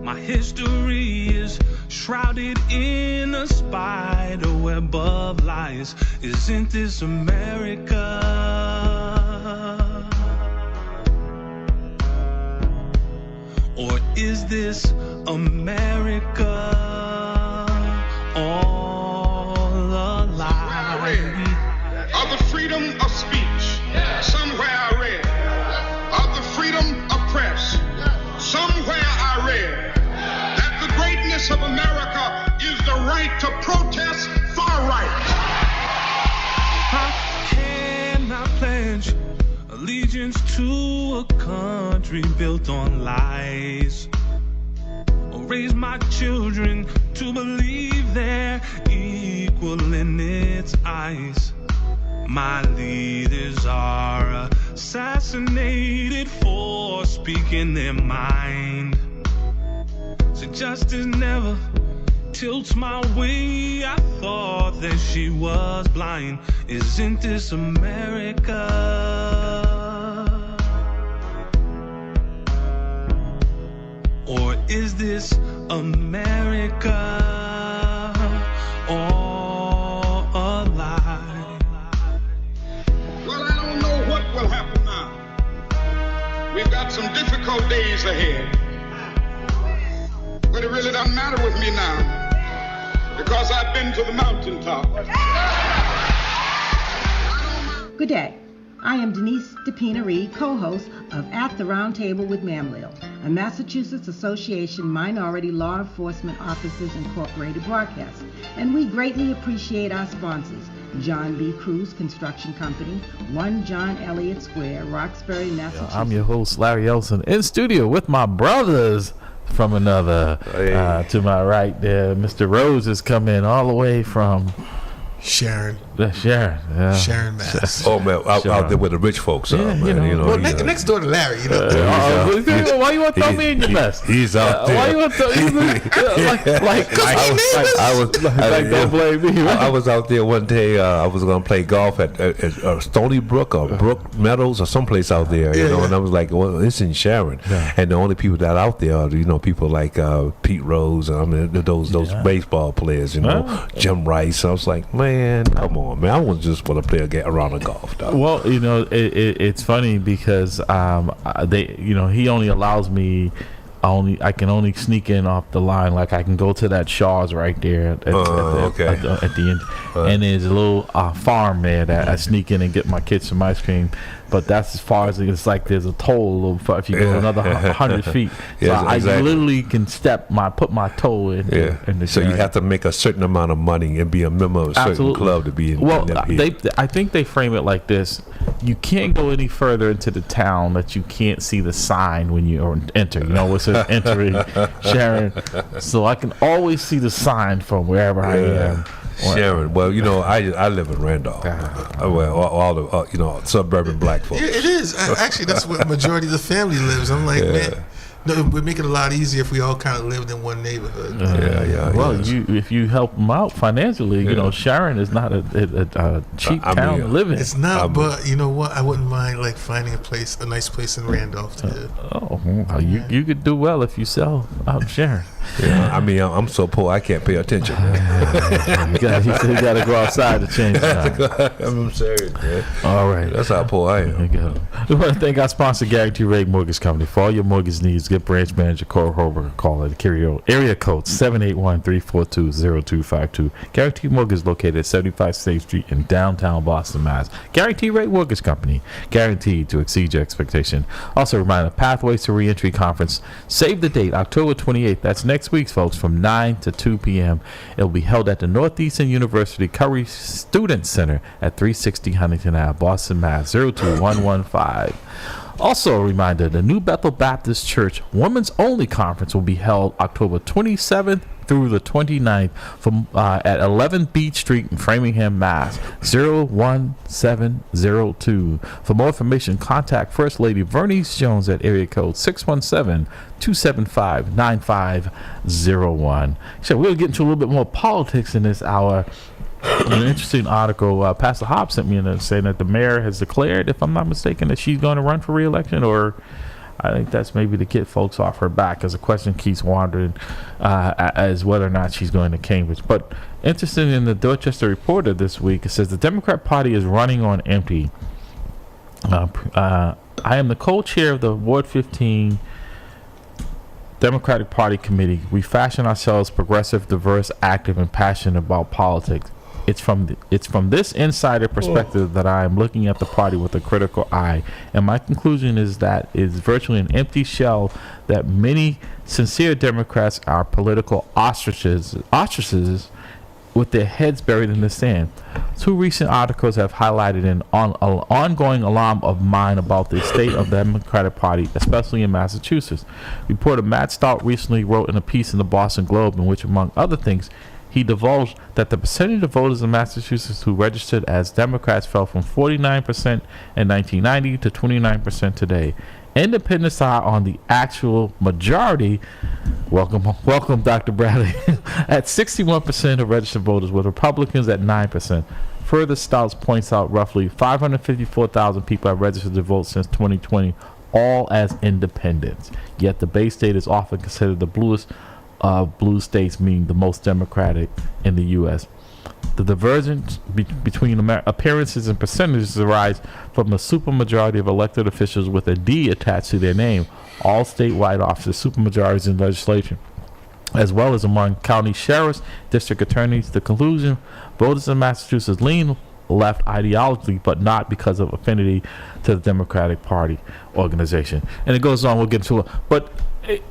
My history is shrouded in a spider web of lies. Isn't this America? Or is this America all a lie? Of the freedom of speech, somewhere I read. Of the freedom of press, somewhere I read that the greatness of America is the right to protest far right. How can I pledge allegiance to a country built on lies? Or raise my children to believe they're equal in its eyes? My leaders are assassinated for speaking their mind. So justice never tilts my way. I thought that she was blind. Isn't this America? Or is this America all a lie? Well, I don't know what will happen now. We've got some difficult days ahead. But it really doesn't matter with me now, because I've been to the mountaintop. Good day. I am Denise DePina-Reed, co-host of At the Round Table with MAMLEO, a Massachusetts Association Minority Law Enforcement Officers Incorporated broadcast, and we greatly appreciate our sponsors, John B. Cruz Construction Company, 1 John Elliott Square, Roxbury, Massachusetts. I'm your host, Larry Elson, in studio with my brothers from another. To my right there, Mr. Rose is coming all the way from Sharon. Sharon, Mass. Oh man, out there with the rich folks. Yeah, Well, next door to Larry. Why you want to throw me in your mess? He's out there. Why you want to throw don't blame me. Right? I was out there one day. I was going to play golf at Stony Brook or Brook Meadows or someplace out there. And I was like, well, it's in Sharon, and the only people that out there are people like Pete Rose and those baseball players. Jim Rice. I was like, man, come on. Man, I was just want to play a round of golf. Dog. Well, it's funny because he only allows me. I can only sneak in off the line. Like I can go to that Shaw's right there at the end, and there's a little farm there that I sneak in and get my kids some ice cream. But that's as far as it's like. There's a toll if you go another 100 feet. So I literally can put my toe in. In the so you have to make a certain amount of money and be a member of a certain club to be in. Well, I think they frame it like this: you can't go any further into the town that you can't see the sign when you enter. It says entering Sharon, so I can always see the sign from wherever I am. Sharon. Well, I live in Randolph. All the suburban black folks. Yeah, it is. Actually, that's where the majority of the family lives. I'm like, man, it would make it a lot easier if we all kind of lived in one neighborhood. Well, if you help them out financially, Sharon is not a cheap town to live in. It's not, but you know what? I wouldn't mind finding a nice place in Randolph to live. You could do well if you sell out Sharon. Yeah, I'm so poor I can't pay attention. You got to go outside to change. I'm serious, man. All right, that's how poor I am. We want to thank our sponsor, Guarantee Rate Mortgage Company, for all your mortgage needs. Get branch manager Cole Holberg a call at area code 781-342-0252. Guarantee Mortgage located at 75 State Street in downtown Boston, Mass. Guarantee Rate Mortgage Company, guaranteed to exceed your expectation. Also, a reminder: Pathways to Reentry Conference. Save the date, October 28th. That's next week, folks, from 9 to 2 p.m. It'll be held at the Northeastern University Curry Student Center at 360 Huntington Ave, Boston, Mass. 02115. Also, a reminder: the New Bethel Baptist Church Women's Only Conference will be held October 27th through the 29th at 11 Beach Street in Framingham, Mass. 01702. For more information, contact First Lady Vernice Jones at area code 617-275-9501. So we'll get into a little bit more politics in this hour. An interesting article Pastor Hobbs sent me in saying that the mayor has declared, if I'm not mistaken, that she's going to run for re-election, or I think that's maybe to get folks off her back, because the question keeps wandering as whether or not she's going to Cambridge. But interesting, in the Dorchester Reporter this week, it says the Democrat Party is running on empty. I am the co-chair of the Ward 15 Democratic Party Committee. We fashion ourselves progressive, diverse, active, and passionate about politics. It's from this insider perspective that I am looking at the party with a critical eye, and my conclusion is that it's virtually an empty shell, that many sincere Democrats are political ostriches with their heads buried in the sand. Two recent articles have highlighted an ongoing alarm of mine about the state of the Democratic Party, especially in Massachusetts. Reporter Matt Stout recently wrote in a piece in the Boston Globe in which, among other things, he divulged that the percentage of voters in Massachusetts who registered as Democrats fell from 49% in 1990 to 29% today. Independents are on the actual majority. Welcome, Dr. Bradley. At 61% of registered voters, with Republicans at 9%. Further, Stouts points out roughly 554,000 people have registered to vote since 2020, all as independents. Yet the Bay State is often considered the bluest of blue states, meaning the most democratic in the U.S. The divergence between appearances and percentages arise from the supermajority of elected officials with a D attached to their name, all statewide offices, supermajorities in legislation, as well as among county sheriffs, district attorneys. The conclusion: voters in Massachusetts lean left ideologically, but not because of affinity to the Democratic Party organization. And it goes on, we'll get to it. But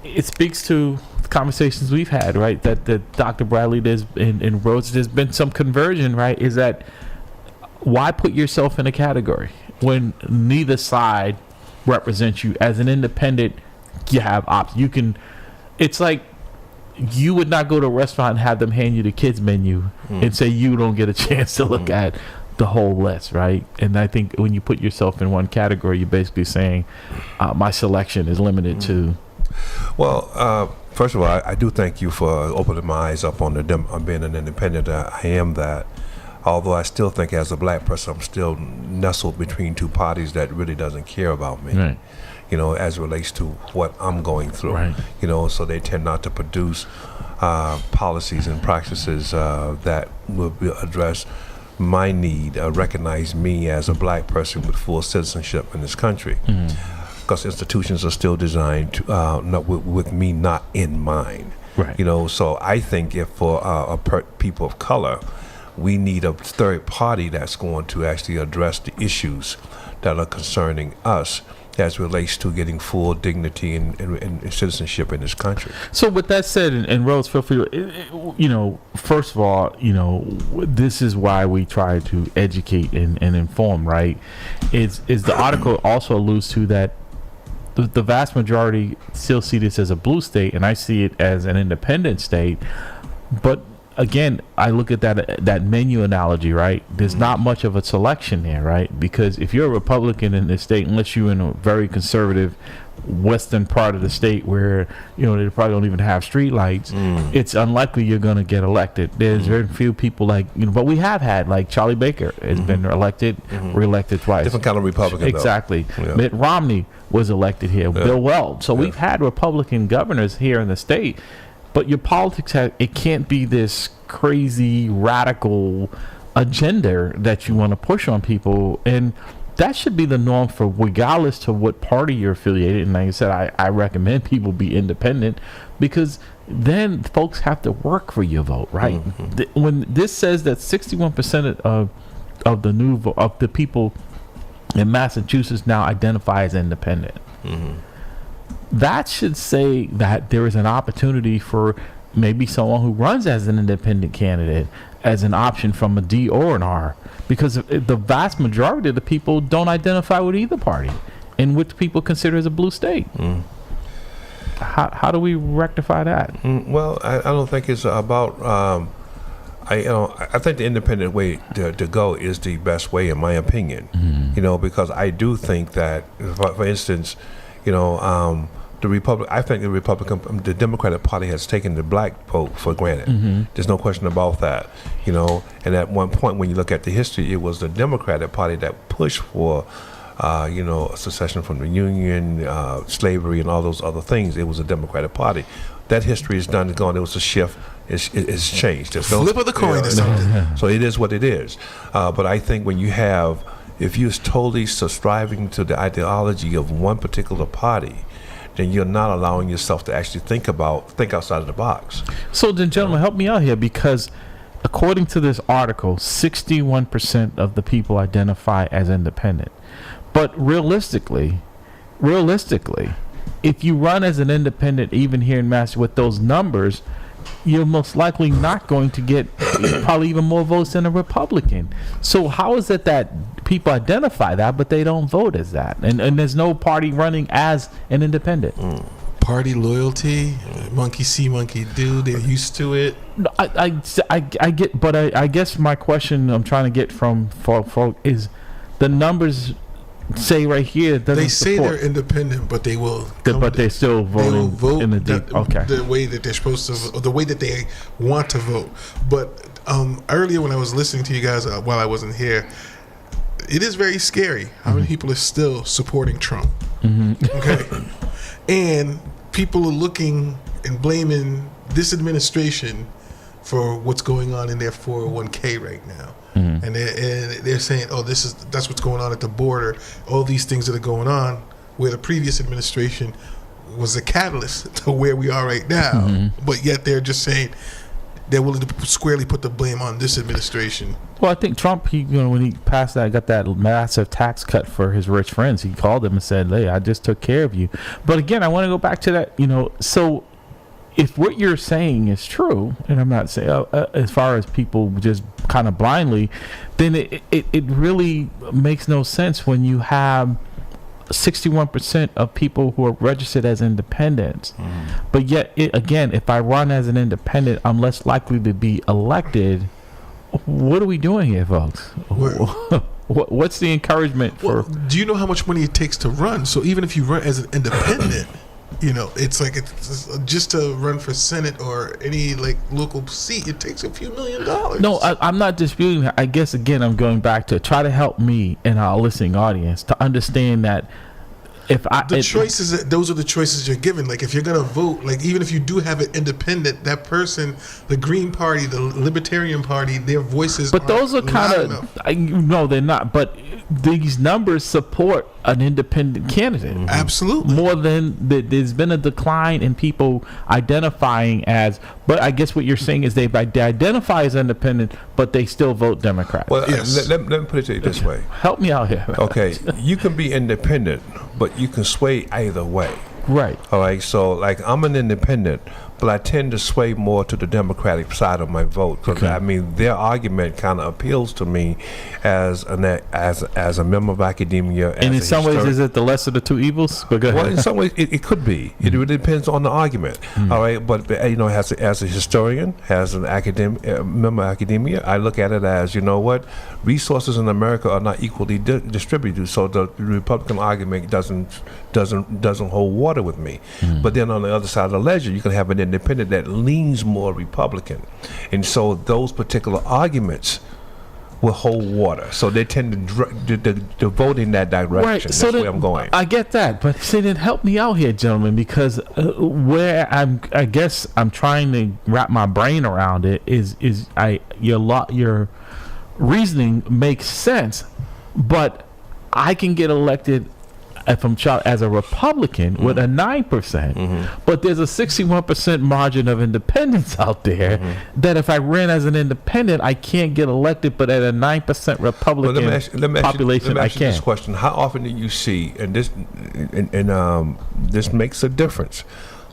it speaks to the conversations we've had, right? That Dr. Bradley, in Rhodes, there's been some conversion, right? Is that why put yourself in a category when neither side represents you? As an independent, you have options. You can, it's like you would not go to a restaurant and have them hand you the kids menu and say you don't get a chance to look at the whole list, right? And I think when you put yourself in one category, you're basically saying my selection is limited to. Well, first of all, I do thank you for opening my eyes up on being an independent. I am that. Although I still think, as a black person, I'm still nestled between two parties that really doesn't care about me. Right. You know, as it relates to what I'm going through. Right. You know, so they tend not to produce policies and practices that will address my need, recognize me as a black person with full citizenship in this country. Because institutions are still designed to, with me not in mind. Right. You know, so I think if for people of color, we need a third party that's going to actually address the issues that are concerning us as relates to getting full dignity and citizenship in this country. So with that said, and Rose, feel free, you know, first of all, you know, this is why we try to educate and inform, right? Is the article also alludes to that the vast majority still see this as a blue state, and I see it as an independent state. But again, I look at that menu analogy, right? There's not much of a selection there, right? Because if you're a Republican in this state, unless you're in a very conservative western part of the state where, you know, they probably don't even have street lights, it's unlikely you're going to get elected. There's very few people like, you know, but we have had, like Charlie Baker has been elected, reelected twice. Different kind of Republican, exactly. Though. Yeah. Mitt Romney was elected here. Yeah. Bill Weld. So we've had Republican governors here in the state. But your politics, it can't be this crazy radical agenda that you want to push on people, and that should be the norm for regardless to what party you're affiliated. And like I said, I recommend people be independent, because then folks have to work for your vote, right? When this says that 61% of the people in Massachusetts now identify as independent. That should say that there is an opportunity for maybe someone who runs as an independent candidate as an option from a D or an R, because the vast majority of the people don't identify with either party, and which people consider as a blue state. How do we rectify that? Well, I don't think it's about. I think the independent way to go is the best way, in my opinion. You know, because I do think that, for instance, you know, I think the Democratic Party has taken the black vote for granted. There's no question about that. You know, and at one point, when you look at the history, it was the Democratic Party that pushed for secession from the Union, slavery, and all those other things. It was a Democratic Party. That history is done and gone. It was a shift. It's changed. Flip of the coin or something. So it is what it is. But I think if you're totally subscribing to the ideology of one particular party, then you're not allowing yourself to actually think outside of the box. So then, gentlemen, help me out here, because according to this article, 61% of the people identify as independent. But realistically, if you run as an independent, even here in Massachusetts, with those numbers, you're most likely not going to get probably even more votes than a Republican. So how is it that people identify that, but they don't vote as that? And there's no party running as an independent. Party loyalty, monkey see, monkey do. They're used to it. I get, but I guess my question I'm trying to get from folk is the numbers say right here they say they're independent, but they will. But they're still voting. They will vote in the deep. The way that they're supposed to, or the way that they want to vote. But earlier when I was listening to you guys while I wasn't here, it is very scary how many people are still supporting Trump. Okay, and people are looking and blaming this administration for what's going on in their 401k right now. And they're saying, oh, that's what's going on at the border. All these things that are going on, where the previous administration was a catalyst to where we are right now. But yet they're just saying they're willing to squarely put the blame on this administration. Well, I think Trump, when he passed that, got that massive tax cut for his rich friends. He called them and said, "Hey, I just took care of you." But again, I want to go back to that. So if what you're saying is true, and I'm not saying as far as people just kind of blindly, then it really makes no sense when you have 61% of people who are registered as independents. But yet, again, if I run as an independent, I'm less likely to be elected. What are we doing here, folks? What's the encouragement for? Do you know how much money it takes to run? So even if you run as an independent, it's like it's just to run for Senate or any local seat, it takes a few $1 million. No, I'm not disputing that. I guess again, I'm going back to try to help me and our listening audience to understand that those are the choices you're given. Like if you're gonna vote, even if you do have an independent, that person, the Green Party, the Libertarian Party, their voices. But those are kind of no, they're not. But these numbers support an independent candidate. Absolutely. More than there's been a decline in people identifying as. But I guess what you're saying is they identify as independent, but they still vote Democrat. Well, yes. let me put it to you this way. Help me out here. Okay, you can be independent, but you can sway either way. Right. All right. So, I'm an independent, but I tend to sway more to the Democratic side of my vote. Because their argument kind of appeals to me as a member of academia. And in some ways, is it the lesser of the two evils? But go ahead. Well, in some ways, it could be. It really depends on the argument. All right. But as a historian, as an member of academia, I look at it as resources in America are not equally distributed. So the Republican argument doesn't hold water with me. But then on the other side of the ledger, you can have an independent that leans more Republican, and so those particular arguments will hold water. So they tend to vote in that direction. Right. That's where I'm going. I get that, but then help me out here, gentlemen, because where I guess I'm trying to wrap my brain around it is your reasoning makes sense, but I can get elected if I'm as a Republican with a 9%, but there's a 61% margin of independents out there that if I ran as an independent, I can't get elected, but at a 9% Republican population, I can. This question: how often do you see, and this makes a difference?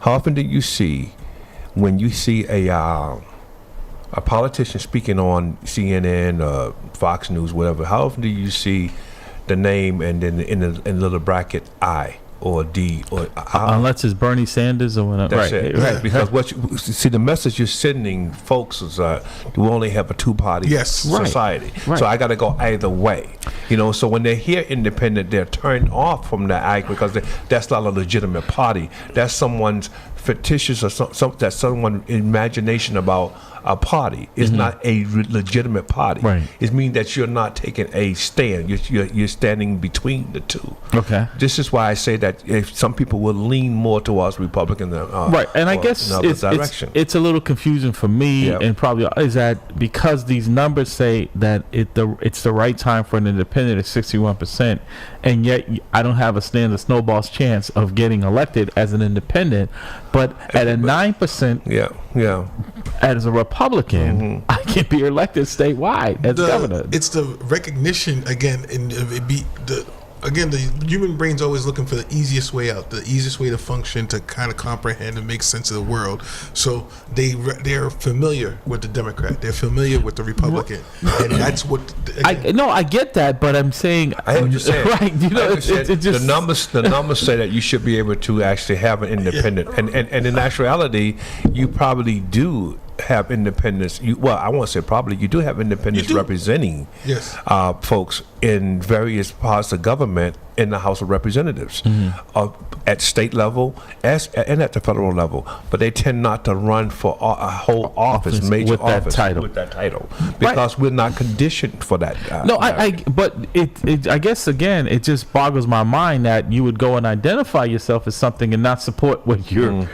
How often do you see when you see a politician speaking on CNN, Fox News, whatever? How often do you see the name and then in the little bracket I or D or unless it's Bernie Sanders or whatever. That's it. Right. Because what you see, the message you're sending folks is we only have a two-party society. Right. So I got to go either way. So when they hear independent, they're turned off from that because that's not a legitimate party. That's someone's fictitious or that someone imagination about a party. It's not a legitimate party. Right. It means that you're not taking a stand. You're standing between the two. Okay. This is why I say that if some people will lean more towards Republican than right, and I guess it's a little confusing for me, and probably is that because these numbers say that it's the right time for an independent at 61%, and yet I don't have a snowball's chance of getting elected as an independent, but at a 9%, as a Republican, I can be elected statewide as governor. It's the recognition again, and the human brain's always looking for the easiest way out, the easiest way to function, to kind of comprehend and make sense of the world. So they're familiar with the Democrat, they're familiar with the Republican, and that's what. I get that, but I'm saying, I understand. Right? You know, it's just the numbers say that you should be able to actually have an independent, and in actuality, you probably do have independents. I won't say probably. You do have independents representing folks in various parts of government in the House of Representatives, at state level and at the federal level. But they tend not to run for a whole office, major office with that title, because we're not conditioned for that. But I guess again, it just boggles my mind that you would go and identify yourself as something and not support what you're.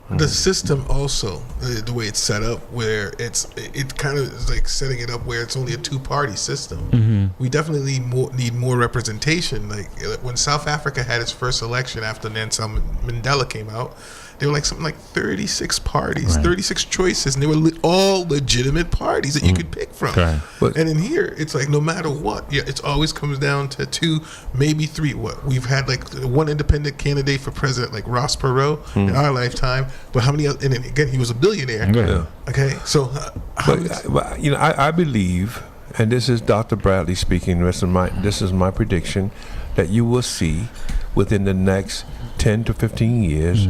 The system also, the way it's set up, where it kind of is like setting it up where it's only a two-party system. We definitely need more representation. Like when South Africa had its first election after Nelson Mandela came out, there were like something like 36 parties, 36 choices, and they were all legitimate parties that you could pick from. Okay. And in here, it's like no matter what, it always comes down to 2, maybe 3. We've had like one independent candidate for president, like Ross Perot, in our lifetime. But how many? And again, he was a billionaire. Yeah. Okay, so I believe, and this is Dr. Bradley speaking. This is my prediction, that you will see within the next 10 to 15 years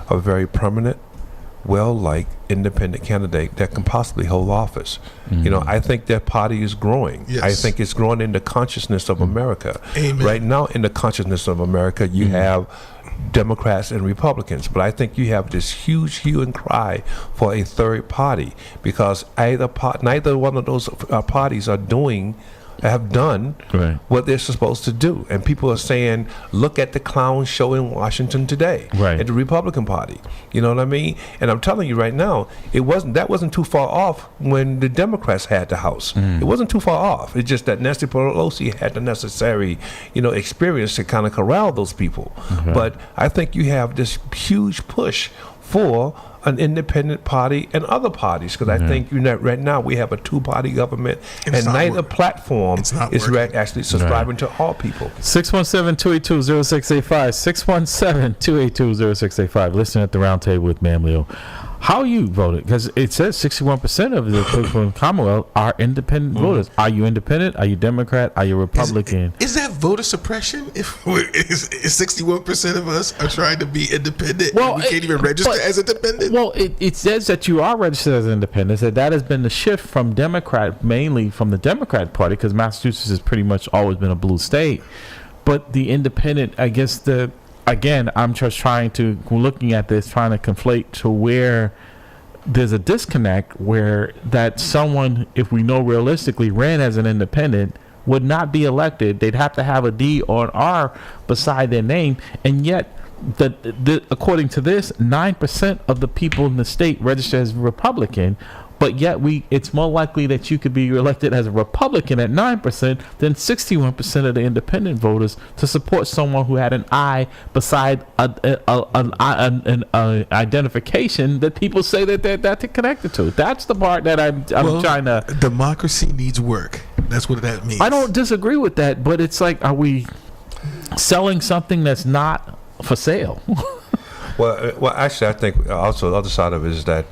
a very permanent, well-liked independent candidate that can possibly hold office. I think that party is growing. Yes. I think it's growing in the consciousness of America. Amen. Right now, in the consciousness of America, you have Democrats and Republicans, but I think you have this huge hue and cry for a third party, because neither one of those parties have done what they're supposed to do. And people are saying, look at the clown show in Washington today at the Republican Party. You know what I mean? And I'm telling you right now, that wasn't too far off when the Democrats had the House. It wasn't too far off. It's just that Nancy Pelosi had the necessary, experience to kind of corral those people. But I think you have this huge push for an independent party and other parties, because I think right now we have a two-party government, and neither platform is actually subscribing to all people. 617-282-0685 617-282-0685. Listen at the round table with MAMLEO. How you voted? Because it says 61% of the people in Commonwealth are independent voters. Are you independent? Are you Democrat? Are you Republican? Is that voter suppression? If 61% of us are trying to be independent, and we can't even register as independent? Well, it says that you are registered as independent. That has been the shift from Democrat, mainly from the Democrat Party, because Massachusetts has pretty much always been a blue state. But the independent, I guess again, I'm just looking at this, trying to conflate to where there's a disconnect where that someone, if we know realistically, ran as an independent, would not be elected. They'd have to have a D or an R beside their name. And yet, according to this, 9% of the people in the state register as Republican. But yet it's more likely that you could be elected as a Republican at 9% than 61% of the independent voters to support someone who had an I beside an identification that people say that they're connected to. That's the part that I'm trying to... Democracy needs work. That's what that means. I don't disagree with that, but it's like, are we selling something that's not for sale? Well, actually, I think also the other side of it is that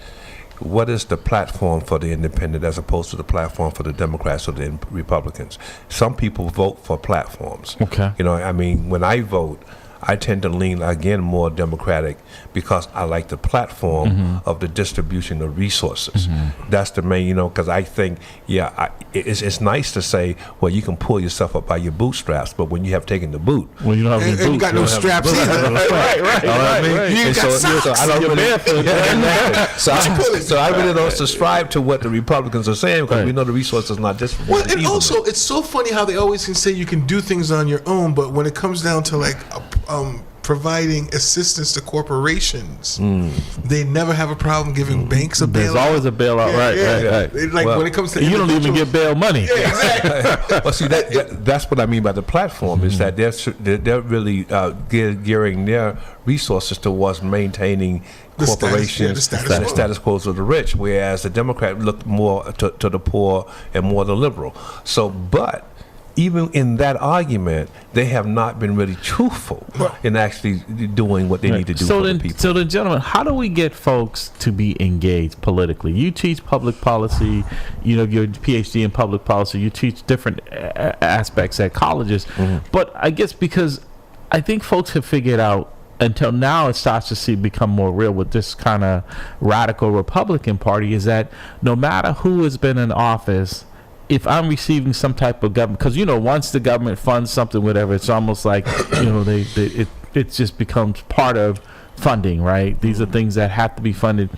what is the platform for the independent as opposed to the platform for the Democrats or the Republicans? Some people vote for platforms. Okay. When I vote, I tend to lean again more Democratic because I like the platform of the distribution of resources. That's the main, because I think, it's nice to say, well, you can pull yourself up by your bootstraps, but when you have taken the boot, When you don't have any And you boots, got no straps either. right. you know what I mean? You And got so I don't You're really, barefoot. so I really don't subscribe to what the Republicans are saying because we know the resources not distributed. Well, and evenly. also, it's so funny how they always can say you can do things on your own, but when it comes down to like providing assistance to corporations, they never have a problem giving banks a bailout. There's always a bailout, right. Like Well, when it comes to You don't even get bail money. Yeah, exactly. Well, see, that's what I mean by the platform is that they're really gearing their resources towards maintaining The status- corporations, yeah, the status quo. status quo of the rich, whereas the Democrat looked more to the poor and more the liberal. So, but even in that argument, they have not been really truthful in actually doing what they need to do for the people. So then, gentlemen, how do we get folks to be engaged politically? You teach public policy, your PhD in public policy, you teach different aspects at colleges, but I guess because I think folks have figured out until now it starts to become more real with this kind of radical Republican Party is that no matter who has been in office, if I'm receiving some type of government, because once the government funds something, whatever, it's almost like it just becomes part of funding, right? These are things that have to be funded,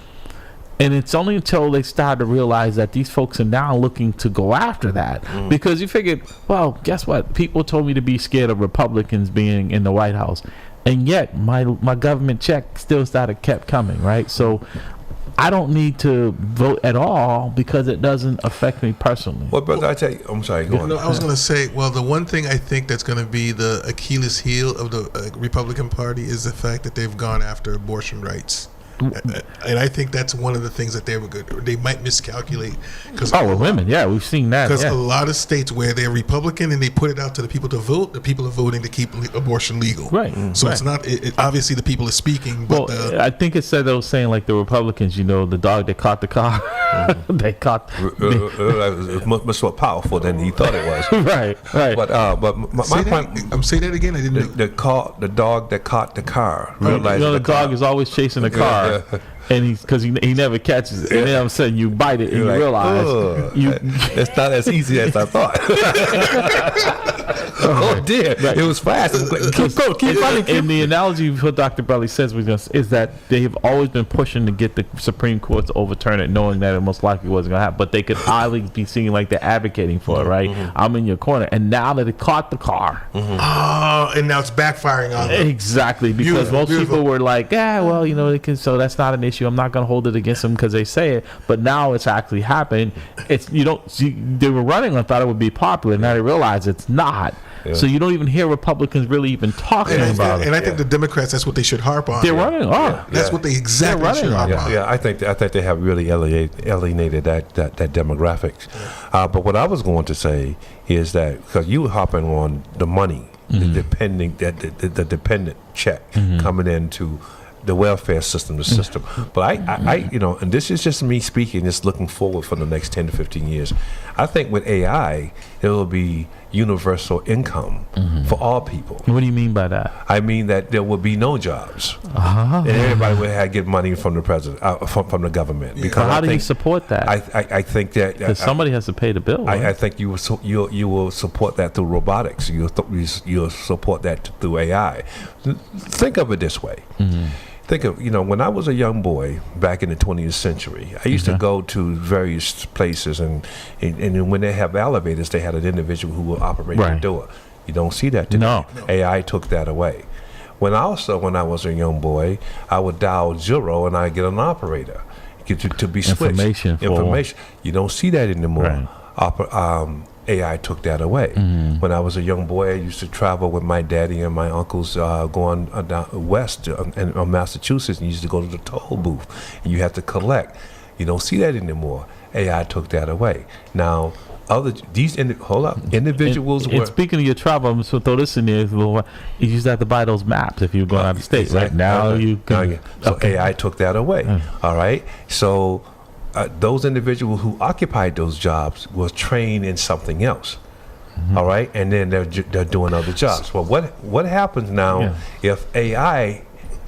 and it's only until they start to realize that these folks are now looking to go after that, because you figured, well, guess what? People told me to be scared of Republicans being in the White House, and yet my government check still kept coming, right? So I don't need to vote at all because it doesn't affect me personally. Well, brother, I tell you, I'm sorry, go on. No, I was going to say, well, the one thing I think that's going to be the Achilles heel of the Republican Party is the fact that they've gone after abortion rights. And I think that's one of the things that they might miscalculate. With women, yeah, we've seen that. Because yeah. a lot of states where they're Republican and they put it out to the people to vote, the people are voting to keep abortion legal. Right. So it's not, obviously the people are speaking. But I think it said they were saying like the Republicans, the dog that caught the car, they caught. It was much more powerful than he thought it was. Right. But my point. Say that again. I didn't. The dog that caught the car. The dog is always chasing the car. And because he never catches it, and then all of a sudden you bite it and you realize it's not as easy as I thought. Oh dear, it was fast. Keep running. And the analogy what Dr. Belly says is that they have always been pushing to get the Supreme Court to overturn it, knowing that it most likely wasn't going to happen. But they could highly be seeing like they're advocating for it, right? I'm in your corner, and now that it caught the car, and now it's backfiring on them. Exactly, because most people were like, they can. So that's not an issue. I'm not going to hold it against them because they say it. But now it's actually happened. They were running and thought it would be popular. Now they realize it's not. Yeah. So you don't even hear Republicans really even talking about it. And I think the Democrats, that's what they should harp on. They're running on. That's what they exactly should harp on. Yeah, I think they have really alienated that demographics. But what I was going to say is that because you were hopping on the money, the dependent check coming into the welfare system, But I and this is just me speaking, just looking forward for the next 10 to 15 years. I think with AI, there will be universal income for all people. What do you mean by that? I mean that there will be no jobs, and everybody will get money from the president, from the government. Because how do you support that? I think that somebody has to pay the bill. Right? I think you will support that through robotics. You'll support that through AI. Think of it this way. Think of, when I was a young boy back in the 20th century, I used to go to various places, and when they have elevators, they had an individual who will operate the door. You don't see that today. No. AI took that away. When I was a young boy, I would dial 0 and I'd get an operator to be switched. Information. You don't see that anymore. Right. AI took that away. When I was a young boy, I used to travel with my daddy and my uncles going down west in Massachusetts, and used to go to the toll booth, and you had to collect. You don't see that anymore. AI took that away. Now, individuals were... And speaking of your travel, I'm just going to throw this in there. You used to have to buy those maps if you were going out of state. Exactly. Right now, you can... So AI took that away. All right? So... those individuals who occupied those jobs was trained in something else. all right, and then they're doing other jobs. Well, what happens now if AI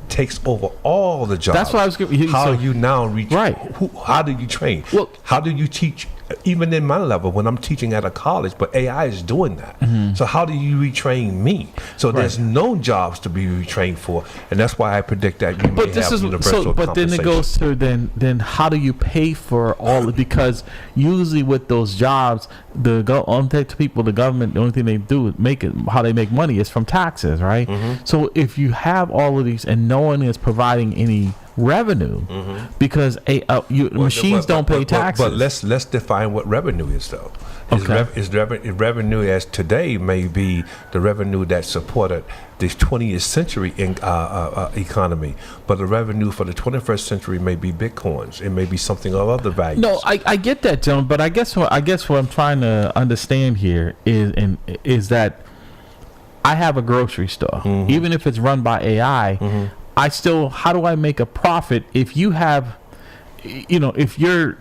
takes over all the jobs? That's what I was giving you. How So- do you now reach? Right. How do you train? Well- How do you teach? Even in my level, when I'm teaching at a college, but AI is doing that. So how do you retrain me? So there's no jobs to be retrained for, and that's why I predict that you may But this have is universal so. But then it goes to then how do you pay for all? Because usually with those jobs, the government, the only thing they do how they make money is from taxes, right? So if you have all of these and no one is providing any revenue, because machines don't pay taxes. But let's define what revenue is, though. Is revenue as today may be the revenue that supported the 20th century economy, but the revenue for the 21st century may be bitcoins. It may be something of other value. No, I get that, John. But I guess what I'm trying to understand here is that I have a grocery store, even if it's run by AI. How do I make a profit if you have, if you're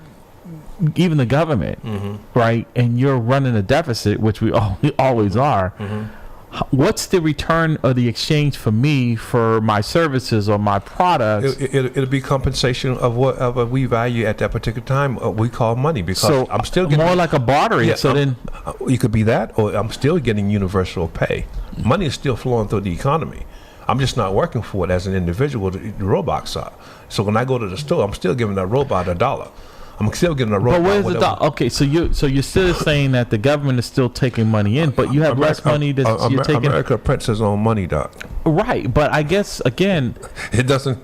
even the government, right, and you're running a deficit, which we always are, what's the return or the exchange for me for my services or my products? It'll be compensation of whatever we value at that particular time. We call money, because So I'm still getting more like a bartering. So then you could be that, or I'm still getting universal pay. Money is still flowing through the economy. I'm just not working for it as an individual. The robots are. So when I go to the store, I'm still giving that robot $1. I'm still getting a robot. But where's the dollar? Okay, so you're still saying that the government is still taking money in, but you have less money that you're taking. America prints its own money, Doc. Right, but I guess again, it doesn't.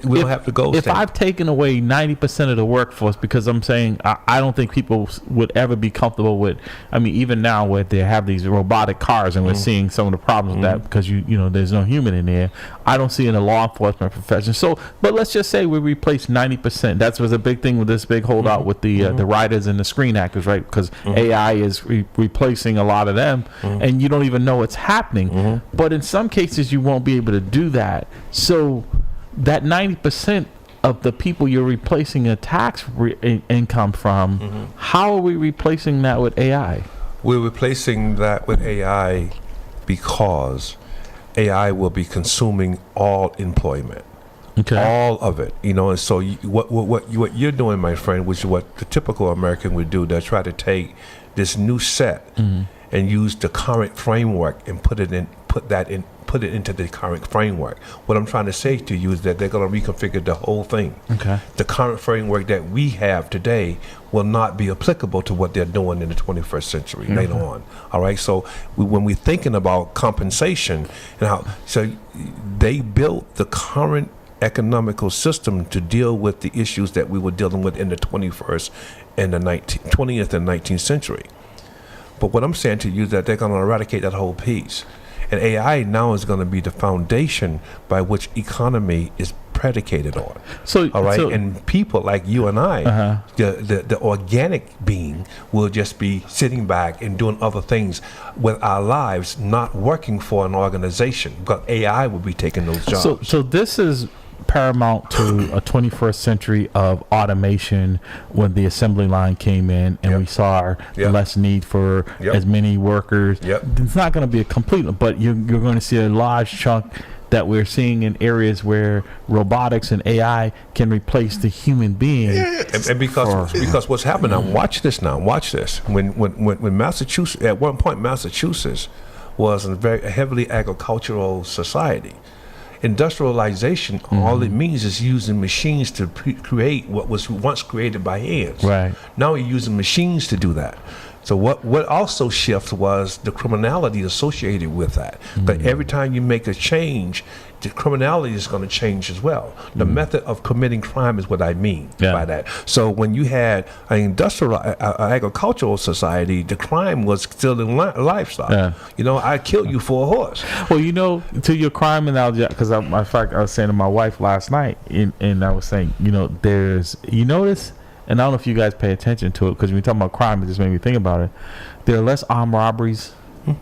We don't have to go. If I've taken away 90% of the workforce, because I'm saying I don't think people would ever be comfortable with. I mean, even now where they have these robotic cars, and we're seeing some of the problems with that because there's no human in there. I don't see in the law enforcement profession. So, but let's just say we replace 90%. That was a big thing with this big holdout with the writers and the screen actors, right? Because AI is replacing a lot of them, and you don't even know it's happening. But in some cases, you won't be able to do that. So that 90% of the people you're replacing a tax income from, how are we replacing that with AI? We're replacing that with AI because AI will be consuming all employment. Okay. All of it, and so what you're doing, my friend, which is what the typical American would do, they'll try to take this new set and use the current framework and put it into the current framework. What I'm trying to say to you is that they're going to reconfigure the whole thing. Okay. The current framework that we have today will not be applicable to what they're doing in the 21st century later on. All right. So when we're thinking about compensation and so they built the current economical system to deal with the issues that we were dealing with in the 21st and the 20th and 19th century. But what I'm saying to you is that they're going to eradicate that whole piece. And AI now is going to be the foundation by which economy is predicated on. So, all right, and people like you and I, the organic being, will just be sitting back and doing other things with our lives, not working for an organization. Because AI will be taking those jobs. So this is paramount to a 21st century of automation when the assembly line came in and we saw less need for as many workers. It's not going to be a complete, but you're going to see a large chunk that we're seeing in areas where robotics and AI can replace the human being. And because what's happening now, watch this. When Massachusetts, at one point Massachusetts was a very heavily agricultural society. Industrialization, all it means is using machines to create what was once created by hands. Right. Now we're using machines to do that. So what also shifts was the criminality associated with that. But every time you make a change, the criminality is going to change as well. The method of committing crime is what I mean by that. So when you had an industrial, agricultural society, the crime was still in lifestyle. I killed you for a horse. Well, to your crime analogy, because I was saying to my wife last night, and I was saying, notice. And I don't know if you guys pay attention to it, because when we talk about crime, it just made me think about it. There are less armed robberies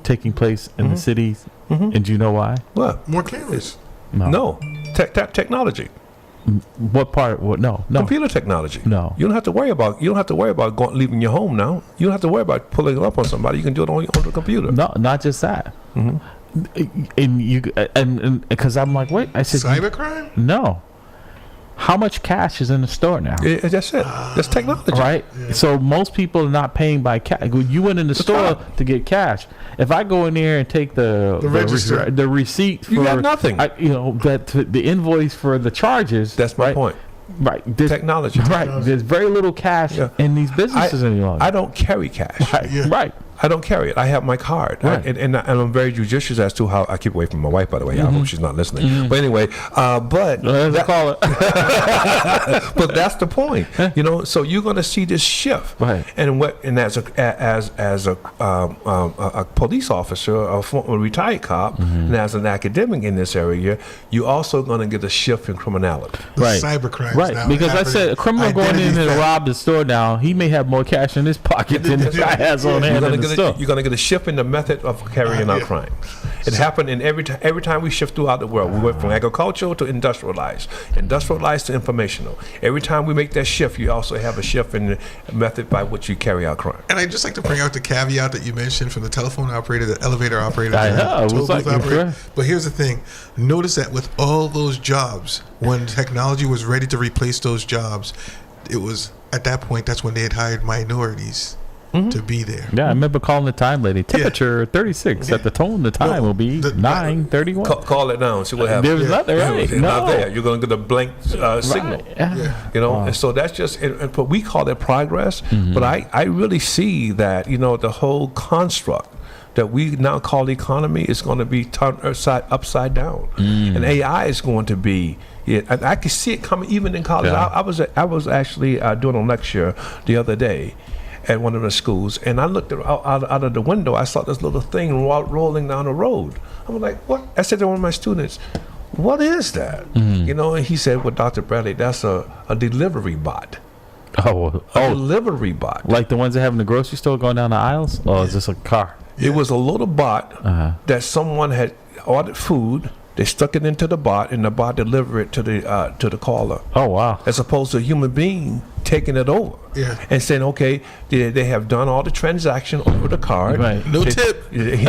taking place in the cities. And do you know why? What? More cameras. No. Technology. What part? What? No. Computer technology. No. You don't have to worry about leaving your home now. You don't have to worry about pulling it up on somebody. You can do it on the computer. No, not just that. And because I'm like, wait, I said cybercrime? No. How much cash is in the store now? That's it. That's technology, right? Yeah. So most people are not paying by cash. You went in the store to get cash. If I go in there and take the receipt for, you got nothing. The invoice for the charges. That's my point. Right. Technology. Right. There's very little cash in these businesses any longer. I don't carry cash. Right. I don't carry it. I have my card, right. and I'm very judicious as to how I keep away from my wife. By the way, I hope she's not listening. But anyway, but call it. But that's the point, So you're going to see this shift, right? And as a police officer, a retired cop, and as an academic in this area, you're also going to get a shift in criminality, right? Cybercrime, right? Because I said a criminal going in and rob the store now, he may have more cash in his pocket than this guy has on hand. You're going to get a shift in the method of carrying out crimes. It happened in every time we shift throughout the world. We went from agricultural to industrialized to informational. Every time we make that shift, you also have a shift in the method by which you carry out crime. And I'd just like to bring out the caveat that you mentioned from the telephone operator, the elevator operator, But here's the thing. Notice that with all those jobs, when technology was ready to replace those jobs, it was at that point, that's when they had hired minorities to be there. Yeah, I remember calling the time lady. Temperature 36. At the tone, the time will be 9:31. Call it down. See what happens. There's nothing, right? Not there. You're going to get a blank signal. And so that's just. But we call it progress. But I really see that the whole construct that we now call economy is going to be turned upside down, and AI is going to be. I can see it coming even in college. Yeah. I was actually doing a lecture the other day at one of the schools, and I looked out of the window. I saw this little thing rolling down the road. I was like, "What?" I said to one of my students, "What is that?" And he said, "Well, Dr. Bradley, that's a delivery bot." A delivery bot, like the ones they have in the grocery store going down the aisles. Or is this a car? It was a little bot that someone had ordered food. They stuck it into the bot, and the bot delivered it to the caller. Oh wow! As opposed to a human being taking it over, and saying, "Okay, they have done all the transaction over the card. Right. No tip. They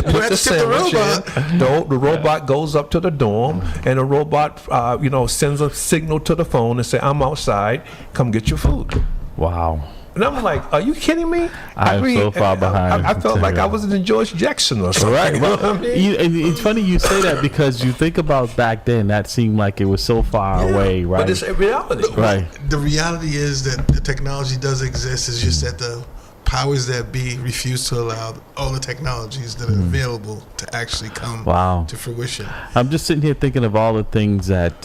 put the sandwich in. The robot goes up to the dorm, and the robot, sends a signal to the phone and say, "I'm outside. Come get your food." Wow. And I'm like, are you kidding me? I'm so far behind. I felt like I was in George Jackson or something. Right. You know what I mean? It's funny you say that because you think about back then, that seemed like it was so far away, right? But it's a reality. Right. The reality is that the technology does exist. It's just that the powers that be refuse to allow all the technologies that are available to actually come to fruition. I'm just sitting here thinking of all the things that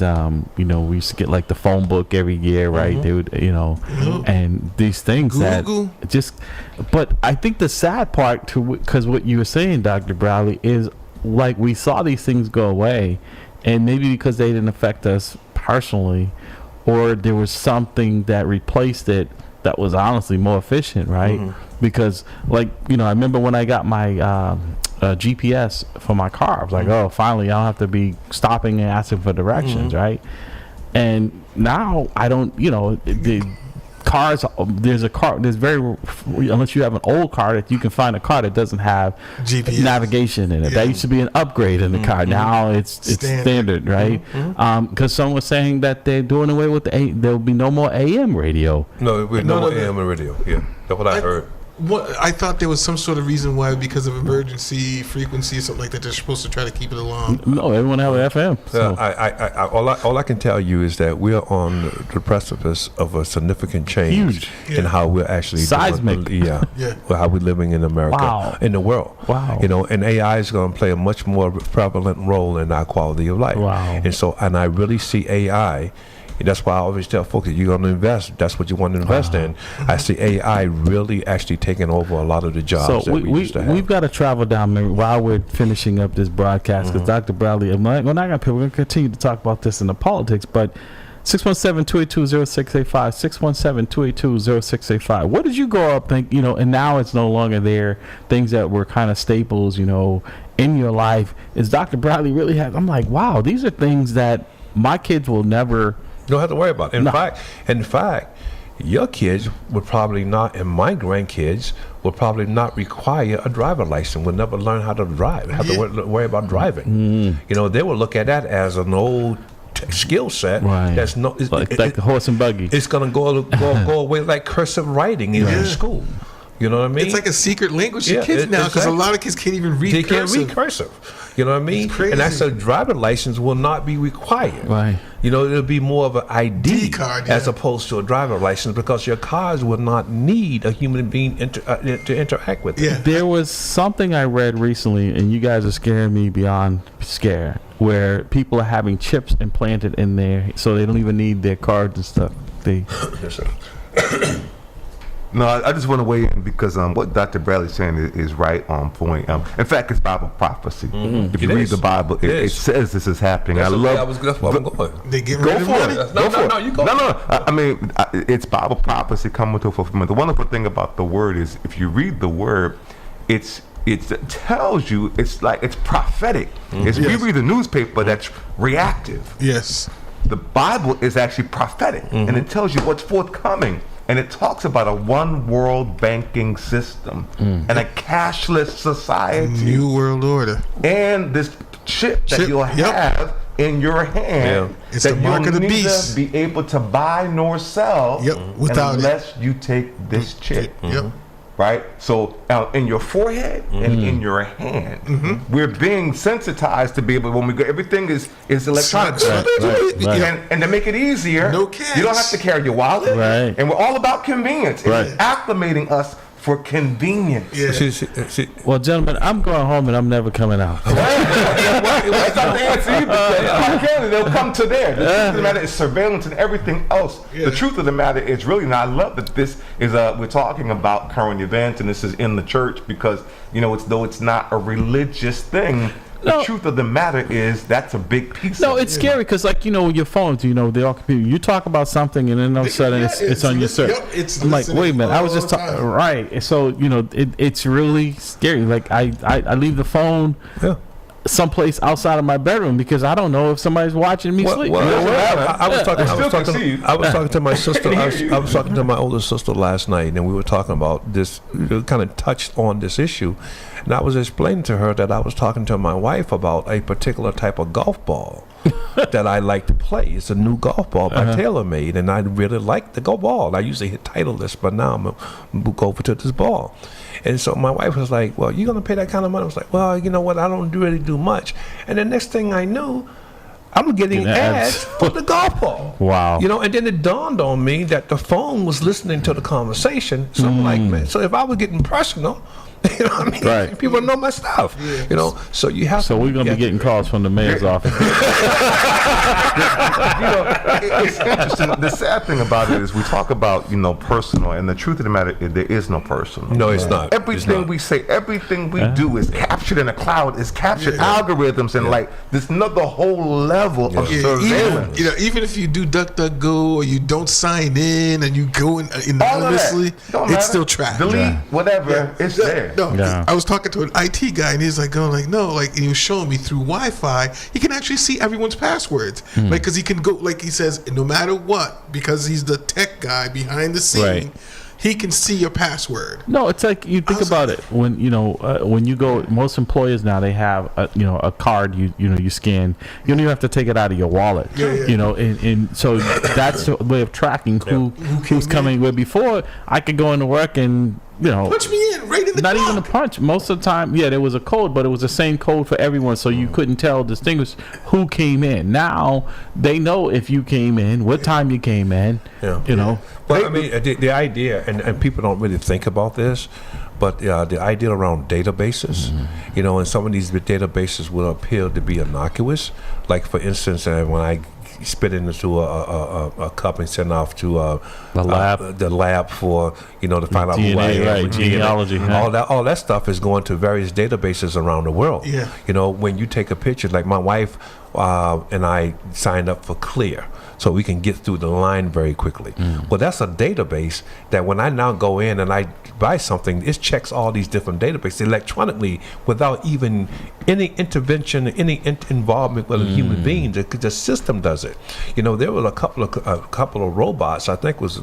we used to get, like the phone book every year, right? They would, and these things Google. that just. But I think the sad part because what you were saying, Dr. Bradley, is like we saw these things go away, and maybe because they didn't affect us personally, or there was something that replaced it that was honestly more efficient, right? Because I remember when I got my GPS for my car, I was like, oh, finally I don't have to be stopping and asking for directions, right? And now I don't, the cars, there's unless you have an old car, that you can find a car that doesn't have GPS navigation in it. That used to be an upgrade in the car. Now it's standard, right? Because someone was saying that they're doing away with there'll be no more AM radio. No, there'll be no more AM radio. Yeah, that's what I heard. I thought there was some sort of reason why, because of emergency frequency or something like that, they're supposed to try to keep it along. No, everyone have an FM. So. All I can tell you is that we're on the precipice of a significant change in how we're actually seismic. How we're living in America, in the world. Wow. And AI is going to play a much more prevalent role in our quality of life. Wow. And I really see AI. That's why I always tell folks, you're going to invest. That's what you want to invest in. I see AI really actually taking over a lot of the jobs that we used to have. We've got to travel down memory while we're finishing up this broadcast, because Dr. Bradley, we're not going to continue to talk about this in the politics, but 617-282-0685, 617-282-0685. What did you grow up think, and now it's no longer there, things that were kind of staples, in your life. Is Dr. Bradley really I'm like, wow, these are things that my kids will never. You don't have to worry about it. In fact, your kids would probably not, and my grandkids will probably not require a driver license. Will never learn how to drive. Have to worry about driving. You know, they will look at that as an old skill set. Right. That's no like the horse and buggy. It's gonna go away like cursive writing in school. You know what I mean? It's like a secret language to kids now, because a lot of kids can't even read cursive. They can't read cursive. You know what I mean? And that's a driver license will not be required. Right. You know, it'll be more of an ID card, as opposed to a driver license, because your cars will not need a human being to interact with it. There was something I read recently, and you guys are scaring me beyond scare, where people are having chips implanted in there, so they don't even need their cards and stuff. Yes, sir. No, I just want to weigh in because what Dr. Bradley's saying is right on point. In fact, it's Bible prophecy. If you read the Bible, it says this is happening. That's where I'm going. They get Go rid of for money. it. No, you go. No. I mean, it's Bible prophecy coming to fulfillment. The wonderful thing about the word is, if you read the word, it tells you, it's prophetic. If you read the newspaper, that's reactive. Yes. The Bible is actually prophetic, and it tells you what's forthcoming. And it talks about a one world banking system and a cashless society. New world order. And this chip that you'll have in your hand It's that the mark you'll of the neither beast. be able to buy nor sell without unless you take this chip. Right? So in your forehead and in your hand, we're being sensitized to be able, when we go, everything is electronic. And to make it easier, no cash. You don't have to carry your wallet. Right. And we're all about convenience. It's acclimating us for convenience. Well, gentlemen, I'm going home and I'm never coming out. That's not the answer either. They'll come to there. The truth of the matter is surveillance and everything else. The truth of the matter is really, and I love that this is we're talking about current events, and this is in the church, because it's not a religious thing. The truth of the matter is that's a big piece. No, it's scary because, your phones, they all computer. You talk about something and then all of a sudden it's on your search. I'm like, wait a minute, I was just talking. Right. So, it's really scary. Like, I leave the phone someplace outside of my bedroom because I don't know if somebody's watching me sleep. I was talking to my sister. I was talking to my older sister last night, and we were talking about this. Kind of touched on this issue, and I was explaining to her that I was talking to my wife about a particular type of golf ball that I like to play. It's a new golf ball by TaylorMade, and I really like the golf ball. I usually hit Titleist, but now I'm gonna go over to this ball. And so my wife was like, well, you're going to pay that kind of money? I was like, well, you know what? I don't really do much. And the next thing I knew, I'm getting ads for the golf ball. Wow. And then it dawned on me that the phone was listening to the conversation. So I'm like, man, so if I was getting personal, you know what I mean? Right. People know my stuff. So you have to. So we're going to be getting calls from the mayor's office. It's interesting. The sad thing about it is we talk about, personal, and the truth of the matter is there is no personal. No, it's not. Everything we say, everything we do is captured in a cloud, is captured algorithms, and there's another whole level of surveillance. Even if you do DuckDuckGo or you don't sign in and you go in anonymously, it's still tracked. Delete, whatever, it's there. I was talking to an IT guy and he's like going and he was showing me through Wi-Fi he can actually see everyone's passwords, because he can go, he says, no matter what, because he's the tech guy behind the scene, he can see your password. No, it's like you think about it when you go. Most employers now, they have a card you scan. You don't even have to take it out of your wallet. And so that's a way of tracking who's coming. Where before I could go into work and punch me in right in the not clock. even a punch. Most of the time, there was a code, but it was the same code for everyone, so you couldn't distinguish who came in. Now they know if you came in, what time you came in. Well, I mean, the idea, and people don't really think about this, but the idea around databases, and some of these databases will appear to be innocuous. Like, for instance, when I spit it into a cup and send off to the lab for to find out DNA, who I am, right, genealogy, all that stuff is going to various databases around the world. When you take a picture, like my wife and I signed up for Clear. so we can get through the line very quickly. Well, that's a database that when I now go in and I buy something, it checks all these different databases electronically without even any intervention, any involvement with a human being. The system does it. You know, there were a couple of robots. I think it was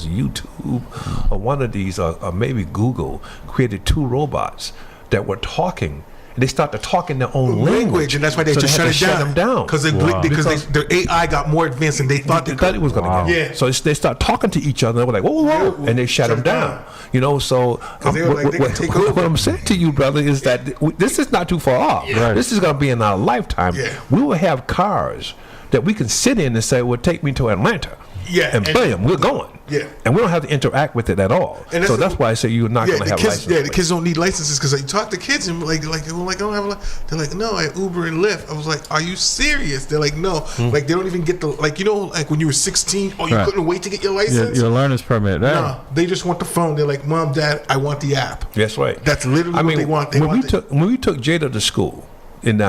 YouTube or one of these, or maybe Google created 2 robots that were talking. They start to talk in their own language, and that's why they so just they shut them down because their AI got more advanced than they thought it was going to get. Yeah. So they start talking to each other. They were like, whoa, and they shut them down. You know, so what I'm saying to you, brother, is that this is not too far off. Yeah. This is going to be in our lifetime. Yeah. We will have cars that we can sit in and say, well, take me to Atlanta. Yeah, and bam, we're going. Yeah, and we don't have to interact with it at all. And so that's why I say you're not going to have licenses. Yeah, the kids don't need licenses because you talk to kids and I don't have a. They're like, no, I Uber and Lyft. I was like, are you serious? They're like, no, like they don't even get the like when you were 16, you couldn't wait to get your license. Your learner's permit. Right? No, they just want the phone. They're like, Mom, Dad, I want the app. That's right. That's literally what they want. When we took Jada to school in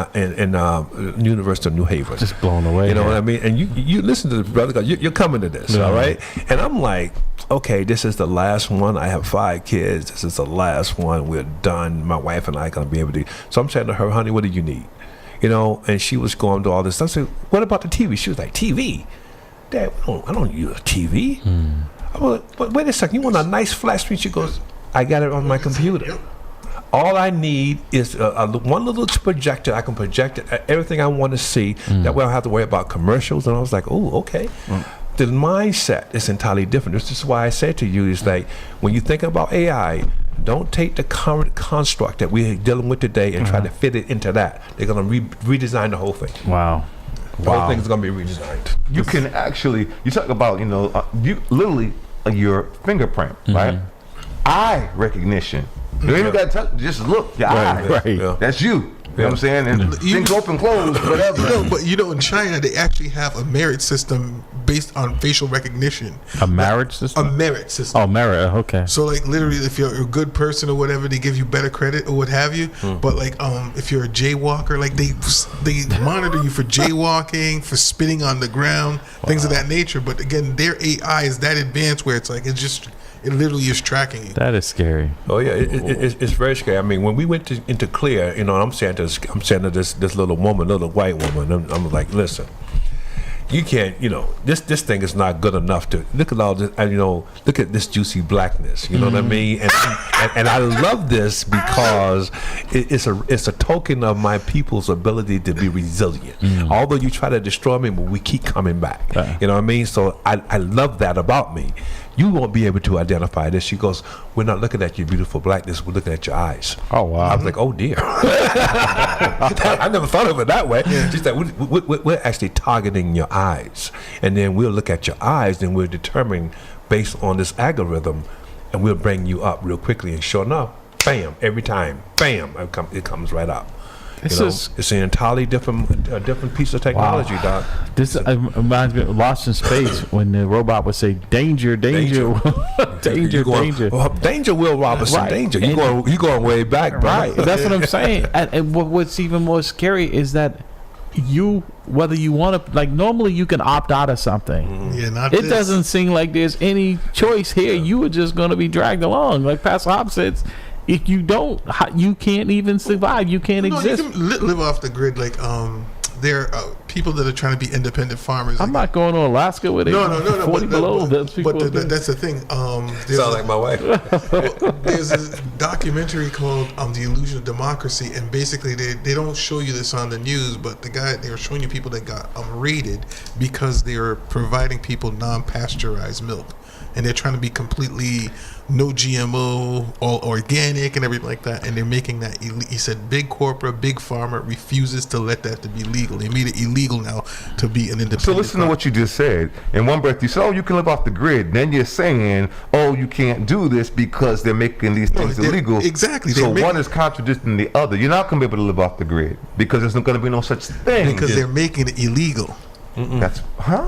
University of New Haven, just blown away. You know what I mean? And you listen to this, brother, because you're coming to this, all right? And I'm like, okay, this is the last one. I have 5 kids. This is the last one. We're done. My wife and I are going to be able to. So I'm saying to her, honey, what do you need? You know, and she was going to all this stuff. I said, what about the TV? She was like, TV? Dad, I don't use a TV. I was like, but wait a second. You want a nice flat screen? She goes, I got it on my computer. All I need is one little projector. I can project it, everything I want to see. That way I don't have to worry about commercials. And I was like, oh, okay. The mindset is entirely different. This is why I say to you is like, when you think about AI, don't take the current construct that we're dealing with today and try to fit it into that. They're going to redesign the whole thing. Wow. The whole thing is going to be redesigned. You can actually, you talk about, you literally your fingerprint, right? Eye recognition. You ain't even got to touch, just look, your eye. Right. Yeah. That's you. You know what I'm saying? And things open, close, whatever. But in China, they actually have a merit system based on facial recognition. A marriage system? A merit system. Oh, merit. Okay. So, literally, if you're a good person or whatever, they give you better credit or what have you. But, if you're a jaywalker, they monitor you for jaywalking, for spitting on the ground, things of that nature. But, again, their AI is that advanced where it literally is tracking you. That is scary. Oh yeah, it's very scary. I mean, when we went into Clear, I'm saying to this little white woman, I'm like, listen, you can't, this thing is not good enough to look at all this, look at this juicy blackness, you know what I mean? And I love this because it's a token of my people's ability to be resilient. Although you try to destroy me, but we keep coming back. You know what I mean? So I love that about me. You won't be able to identify this. She goes, we're not looking at your beautiful blackness, we're looking at your eyes. Oh, wow. I was like, oh, dear. I never thought of it that way. She said, we're actually targeting your eyes. And then we'll look at your eyes, and we'll determine based on this algorithm, and we'll bring you up real quickly. And sure enough, bam, every time, bam, it comes right up. It's an entirely different piece of technology, Doc. This reminds me of Lost in Space when the robot would say, danger, danger, danger, danger. Well, danger, Will Robinson, danger. You going way back, bro. Right. That's what I'm saying. And what's even more scary is that whether you want to, normally you can opt out of something. It doesn't seem like there's any choice here. You are just going to be dragged along. Like Pastor Hobbs says, if you don't, you can't even survive. You can't exist. You can live off the grid. There are people that are trying to be independent farmers. I'm not going to Alaska where they 40 below. That's the thing. Sound like my wife. There's a documentary called "The Illusion of Democracy," and basically they don't show you this on the news, but they were showing you people that got raided because they were providing people non-pasteurized milk, and they're trying to be completely no GMO, all organic and everything like that, and they're making that he said big corporate, big pharma refuses to let that to be legal. They made it illegal now to be an independent. So listen to what you just said. In one breath you said, oh, you can live off the grid. Then you're saying, oh, you can't do this because they're making these things illegal. Exactly. So one is contradicting the other. You're not going to be able to live off the grid because there's not going to be no such thing. Because they're making it illegal. That's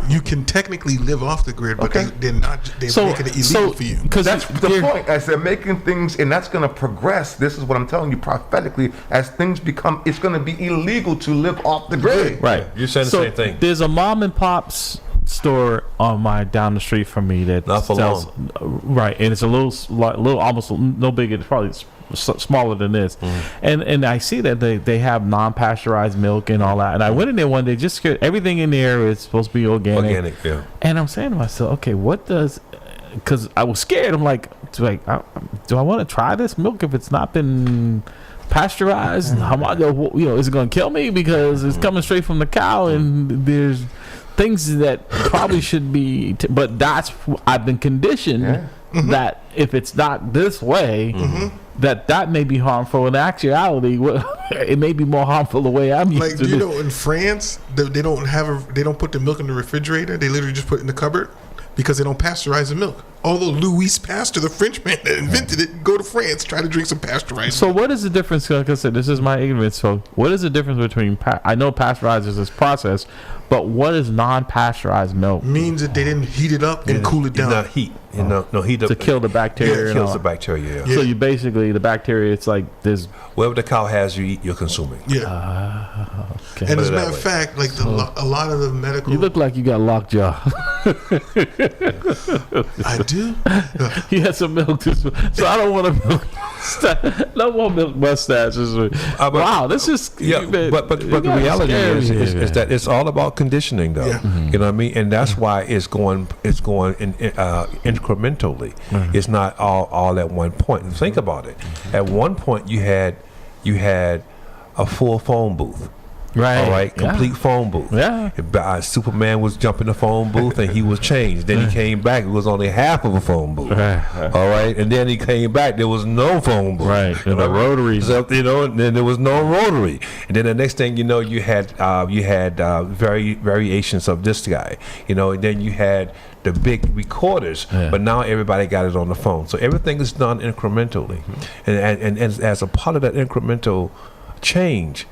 You can technically live off the grid, but Okay. they're making it illegal for you. Because That's the point. As they're making things, and that's going to progress. This is what I'm telling you prophetically. As things become, it's going to be illegal to live off the grid. Right. You're saying the same thing. There's a mom and pop's store on down the street from me that Not for sells, long. right, and it's a little almost no bigger. It's probably smaller than this, and I see that they have non-pasteurized milk and all that. And I went in there one day, just everything in there is supposed to be organic. Yeah. And I'm saying to myself, okay, what does? Because I was scared. I'm like, do I want to try this milk if it's not been pasteurized? How am I, is it going to kill me because it's coming straight from the cow and there's things that probably should be, but I've been conditioned that if it's not this way, that may be harmful. In actuality, it may be more harmful the way I'm used Like, to. do you know in France they don't put the milk in the refrigerator. They literally just put it in the cupboard because they don't pasteurize the milk. Although Louis Pasteur, the Frenchman that invented it, go to France, try to drink some pasteurized So milk. what is the difference? Like I said, this is my ignorance. So what is the difference between I know pasteurized is this process, but what is non-pasteurized milk? Means that they didn't heat it up and cool it down. Not heat. No heat To kill the bacteria. It and kills all. the bacteria. So you basically, the bacteria, it's like there's. Whatever the cow has, you eat. You're consuming. Yeah. Okay. And as a Put it matter that of way. fact, like a lot of the medical, You look like you got lockjaw. I do. You had some milk too, so I don't want a milk mustache. No more milk mustaches. Wow, this is But the reality is that it's all about conditioning, though. Yeah. You know what I mean, and that's why it's going incrementally. It's not all at one point. And think about it. At one point, you had a full phone booth. Right. All right, complete phone booth. Yeah. Superman was jumping the phone booth and he was changed. Then he came back. It was only half of a phone booth. Right. All right, and then he came back. There was no phone booth. Right. And the rotary. So, and then there was no rotary. And then the next thing you know, you had variations of this guy. And then you had the big recorders, but now everybody got it on the phone. So everything is done incrementally, and as a part of that incremental change,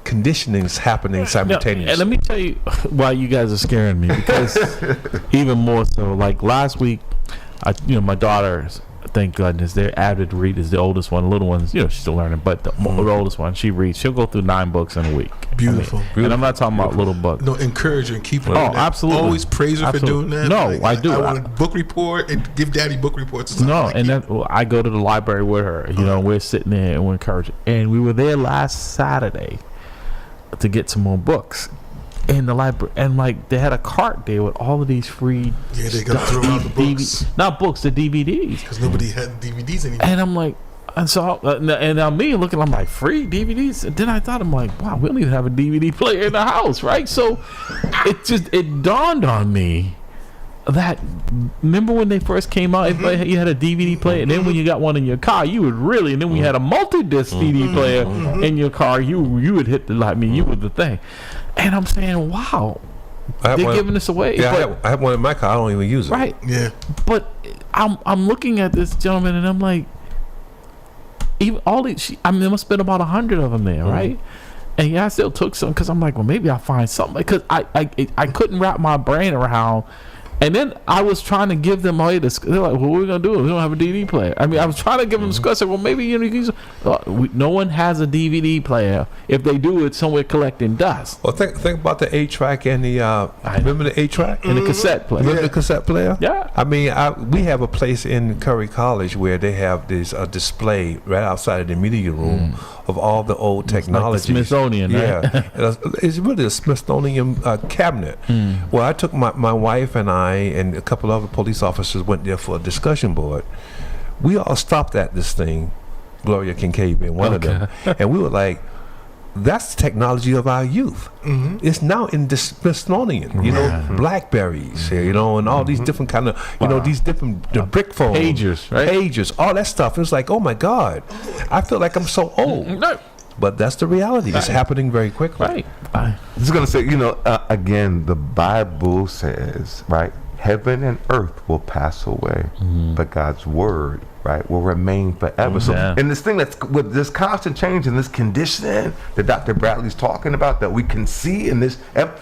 conditioning is happening simultaneously. And let me tell you why you guys are scaring me, because even more so, like last week, my daughters, thank goodness, they're avid readers. The oldest one, the little one's, she's still learning, but the oldest one, she reads. She'll go through 9 books in a week. Beautiful. And I'm not talking about little books. No, encourage her and keep her. Oh, absolutely. Always praise her Absolutely. for doing that. No, I do. I want a book report and give Daddy book reports. And stuff. No, Like, and I go to the library with her. We're sitting there and we're encouraging. And we were there last Saturday to get some more books in the library, and like they had a cart there with all of these free. Yeah, they gotta throw out the books. Not books, the DVDs. Because nobody had DVDs anymore. And I'm like, and so, and I'm me looking, I'm like, free DVDs? And then I thought, I'm like, wow, we don't even have a DVD player in the house, right? So it dawned on me that, remember when they first came out, you had a DVD player, and then when you got one in your car, you would really, and then when you had a multi-disc CD player in your car, you would hit the, you were the thing. And I'm saying, wow, they're giving this away. Yeah, I have one in my car. I don't even use it. Right. Yeah. But I'm looking at this gentleman, and I'm like, even all these, there must have been about 100 of them there, right? And yeah, I still took some because I'm like, well, maybe I'll find something, because I couldn't wrap my brain around. And then I was trying to give them away this. They're like, well, what are we going to do? We don't have a DVD player. I mean, I was trying to give them this. I said, well, maybe no one has a DVD player. If they do, it's somewhere collecting dust. Well, think about the 8-track and the remember the 8-track And the cassette player. Remember the cassette player? Yeah. I mean, we have a place in Curry College where they have this display right outside of the media room of all the old technology. Like the Smithsonian, right? Yeah. It's really a Smithsonian cabinet. Well, I took my wife and I and a couple of other police officers went there for a discussion board. We all stopped at this thing, Gloria Kincaid being one of them, and we were like, that's the technology of our youth. It's now in the Smithsonian, Blackberries, and all these different kind of, these different the brick phones, Pagers, right? Pagers, all that stuff. It was like, oh my God, I feel like I'm so old. No. But that's the reality. It's happening very quickly. Right. I was going to say, again, the Bible says, right, heaven and earth will pass away, but God's word right, will remain forever. So, and this thing that's with this constant change and this conditioning that Dr. Bradley's talking about that we can see in this.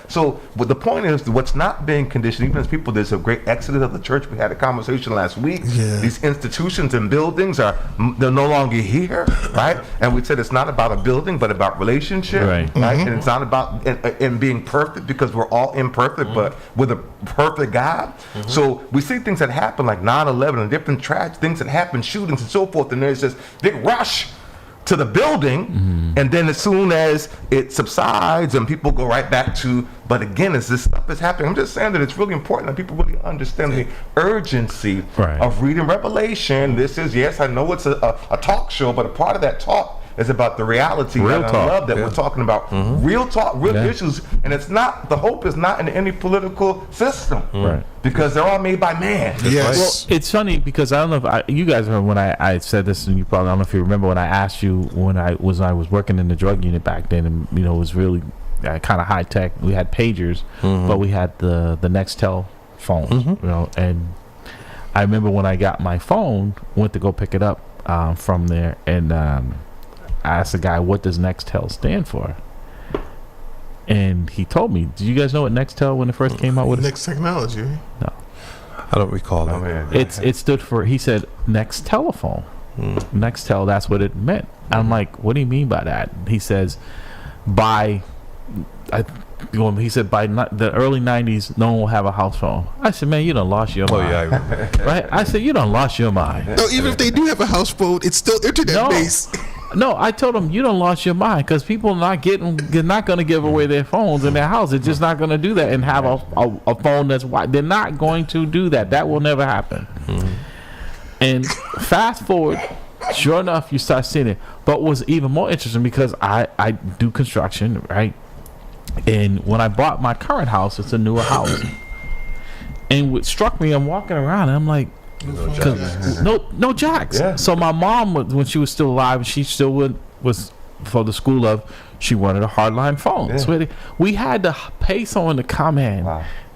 So, what the point is, what's not being conditioned, even as people, there's a great exodus of the church. We had a conversation last week. Yeah. These institutions and buildings they're no longer here, right? And we said it's not about a building, but about relationship, right? And it's not about in being perfect, because we're all imperfect, but with a perfect God. So we see things that happen like 9/11 and different tragic things that happen, shootings and so forth, and there's this big rush to the building, and then as soon as it subsides and people go right back to, but again, as this stuff is happening, I'm just saying that it's really important that people really understand the urgency of reading Revelation. This is, yes, I know it's a talk show, but a part of that talk is about the reality. Real talk. I love that we're talking about real talk, real issues, and it's not, the hope is not in any political system, because they're all made by man. Yes. Well, it's funny because I don't know if you guys remember when I said this, and you probably, I don't know if you remember when I asked you when I was working in the drug unit back then, and it was really kind of high tech. We had pagers, but we had the Nextel phones, and I remember when I got my phone, went to go pick it up from there, and I asked the guy, what does Nextel stand for? And he told me. Did you guys know what Nextel, when it first came out with Next technology? No. I don't recall that. It stood for, he said, next telephone. Nextel, that's what it meant. I'm like, what do you mean by that? He says, by the early 90s, no one will have a house phone. I said, man, you done lost your mind. Oh, yeah. Right? I said, you done lost your mind. No, even if they do have a house phone, it's still internet-based. No, I told them, you done lost your mind, because people are not going to give away their phones in their house. They're just not going to do that and have a phone that's wide. They're not going to do that. That will never happen. And fast forward, sure enough, you start seeing it. But what's even more interesting, because I do construction, right? And when I bought my current house, it's a newer house. And what struck me, I'm walking around and I'm like, no jacks. Yeah. So my mom, when she was still alive, she still was for the school of, she wanted a hardline phone. Yeah. So we had to pay someone to come in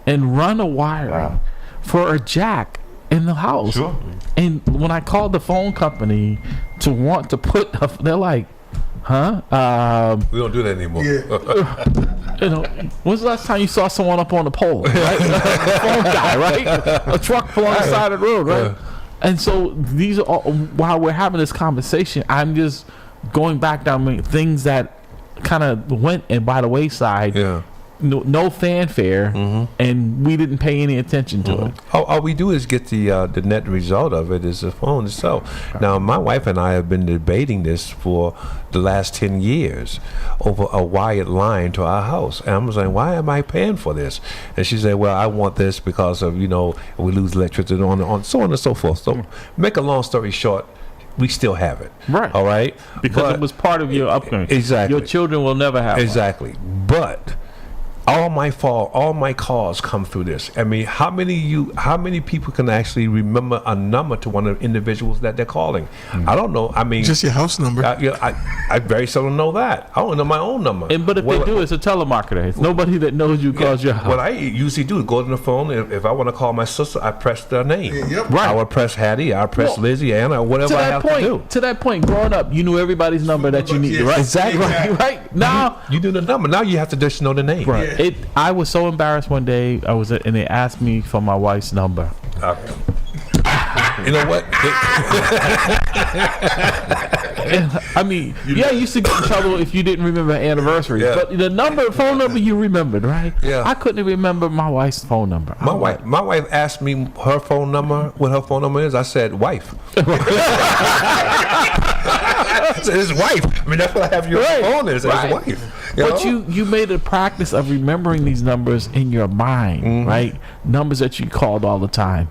and run a wiring for a jack in the house. Sure. And when I called the phone company to want to put, they're like, huh? We don't do that anymore. Yeah. When's the last time you saw someone up on the pole? Right? A phone guy, right? A truck pull on the side of the road, right? Yeah. And so these are all, while we're having this conversation, I'm just going back down things that kind of went and by the wayside. Yeah. No fanfare, and we didn't pay any attention to it. All we do is get the net result of it is the phone itself. Right. Now, my wife and I have been debating this for the last 10 years over a wired line to our house. And I'm saying, why am I paying for this? And she said, well, I want this because of, we lose electricity on so on and so forth. So make a long story short, we still have it. Right. All right? Because it was part of your upbringing. Exactly. Your children will never have Exactly. one. But all my calls come through this. I mean, how many people can actually remember a number to one of the individuals that they're calling? I don't know. I mean, just your house number. I very seldom know that. I don't know my own number. But if they do, it's a telemarketer. It's nobody that knows you calls your house. What I usually do is go to the phone. If I want to call my sister, I press their name. Yep. Right. I would press Hattie. I press Lizzie, Anna, whatever I have to do. To that point, growing up, you knew everybody's number that you need. Right. Exactly. Right. Now you do the number. Now you have to just know the name. Right. Yeah. I was so embarrassed one day. And they asked me for my wife's number. You know what? I mean, you used to get in trouble if you didn't remember anniversaries. Yeah. But the phone number you remembered, right? Yeah. I couldn't remember my wife's phone number. My wife asked me her phone number, what her phone number is. I said, wife. His wife. I mean, that's what I have your phone is. His wife. But you made a practice of remembering these numbers in your mind, right? Numbers that you called all the time.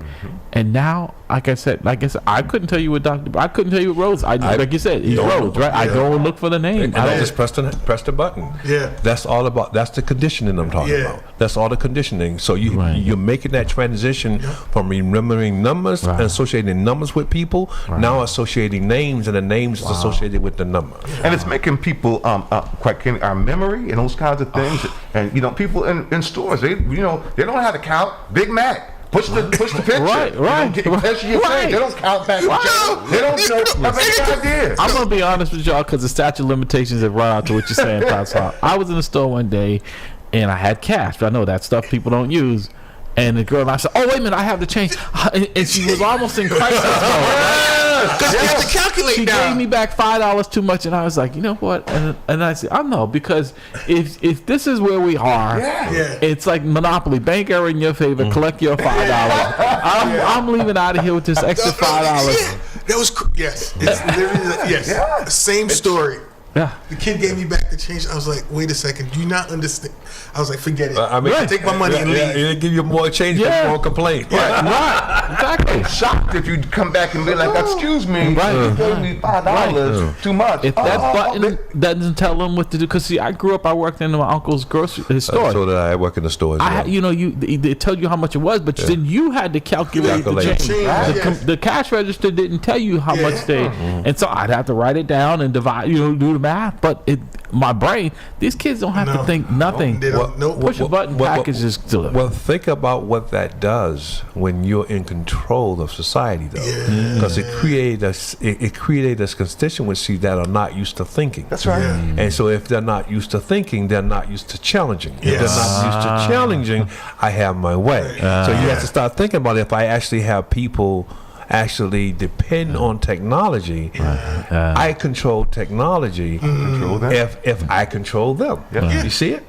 And now, like I said, I couldn't tell you what I couldn't tell you what Rhodes. Like you said, he's Rhodes, right? Yeah. I go and look for the name. And I just press the button. Yeah. That's all about. That's the conditioning I'm talking about. That's all the conditioning. So you're making that transition from remembering numbers and associating numbers with people, now associating names, and the names is associated with the number. And it's making people our memory and those kinds of things. And people in stores, they don't know how to count Big Mac. Push the picture. Right. That's what you're saying. They don't count back. Right. They don't have any idea. I'm gonna be honest with y'all because the statute of limitations have run out to what you're saying, Pastor. I was in the store one day and I had cash. But I know that stuff people don't use. And the girl and I said, "Oh wait a minute, I have to change." And she was almost in crisis mode. Because you have to calculate She now. gave me back $5 too much, and I was like, you know what? And I said, I know, because if this is where we are, it's like Monopoly. Bank error in your favor. Collect your $5. I'm leaving out of here with this extra $5. Yeah, that was yes. It's literally yes. Same story. Yeah. The kid gave me back the change. I was like, wait a second. Do you not understand? I was like, forget it. I mean, take my money and leave. They give you more change, but more complaint. Right. Exactly. Shocked if you come back and be like, "Excuse me, Right. you gave me $5 too much." If that button doesn't tell them what to do, because see, I grew up, I worked in my uncle's grocery store. So did I work in the store as well. They told you how much it was, but then you had to calculate the change. The cash register didn't tell you how much they, and so I'd have to write it down and divide, do the math. But my brain, these kids don't have to think nothing. They don't. Nope. Push a button, package is delivered. Well, think about what that does when you're in control of society, though, because it created a constituency that are not used to thinking. That's right. Yeah. And so, if they're not used to thinking, they're not used to challenging. If they're not used to challenging, I have my way. So you have to start thinking about if I actually have people actually depend on technology. I control technology. Control them. If I control them, you see it.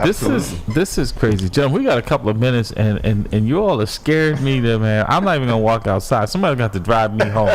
This is crazy, gentlemen. We got a couple of minutes, and you all have scared me, there, man. I'm not even gonna walk outside. Somebody's got to drive me home.